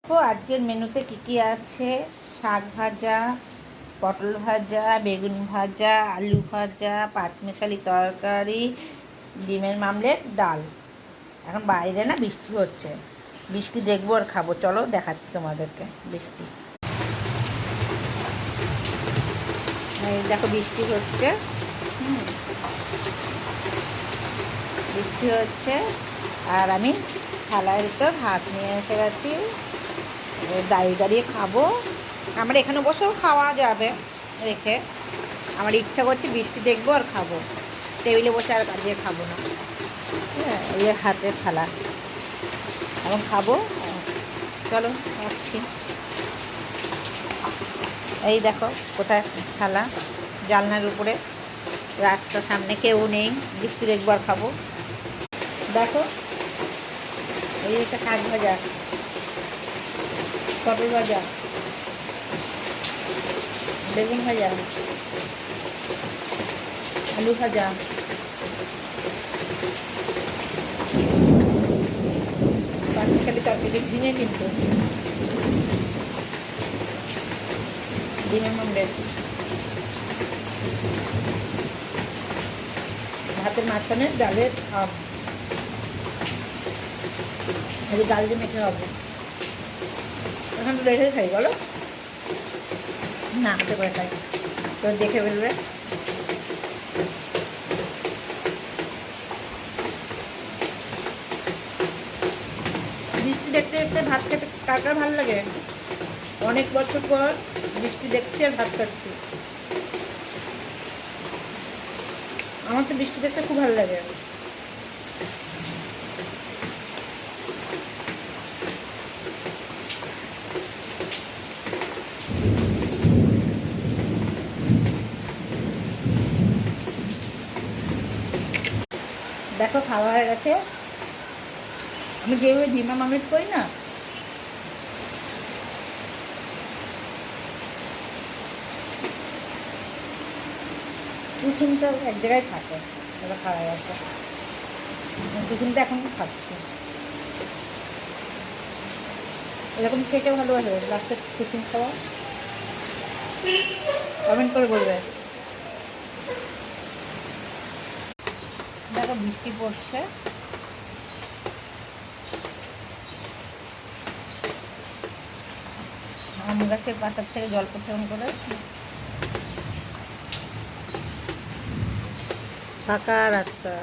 তো আজকের মেনুতে কি আছে? শাক ভাজা, পটল ভাজা, বেগুন ভাজা, আলু ভাজা, পাঁচমেশালি তরকারি, ডিমের মামলেট, ডাল। এখন বাইরে না বৃষ্টি হচ্ছে, বৃষ্টি দেখবো আর খাবো। চলো দেখাচ্ছি তোমাদেরকে বৃষ্টি। এই দেখো বৃষ্টি হচ্ছে। বৃষ্টি হচ্ছে আর আমি থালার ভিতর ভাত নিয়ে এসে গেছি। দাঁড়িয়ে দাঁড়িয়ে খাবো। আমার এখানে বসেও খাওয়া যাবে রেখে। আমার ইচ্ছা করছে বৃষ্টি দেখবো আর খাবো। টেবিলে বসে আর কাজে খাবো না। হ্যাঁ, এই হাতে থালা এখন খাবো। চলো রাখছি। এই দেখো কোথায় থালা, জানলার উপরে, রাস্তার সামনে কেউ নেই, বৃষ্টি দেখবো আর খাবো। দেখো এই একটা শাক ভাজা, পটল ভাজা, বেগুন ভাজা, আলু ভাজা, পাঁচমিশালি তরকারি, ঝিঙে কিন্তু ডিমের মামলেট, ভাতের মাঝখানে ডালের ভাব, ডাল দিয়ে মেখে খাবো। এখন তো দেখে খাই, বলো না হাতে করে খাই, তো দেখে ফেলবে। বৃষ্টি দেখতে দেখতে ভাত খেতে কার কার ভালো লাগে? অনেক বছর পর বৃষ্টি দেখছি আর ভাত খাচ্ছি। আমার তো বৃষ্টি দেখতে খুব ভালো লাগে। দেখো খাওয়া হয়ে গেছে। আমি যেভাবে ডিমা মামলেট করি না, কুসুমটা এক জায়গায় থাকে, ওটা খাওয়া গেছে। কুসুমটা এখন খাচ্ছি। এরকম খেতে ভালোবাসে লাস্টে কুসুম খাওয়া? কমেন্ট করে বলবে। দেখো বৃষ্টি পড়ছে। আম গাছের পাতার থেকে জল পড়ছে এমন করে। ফাঁকা রাস্তা।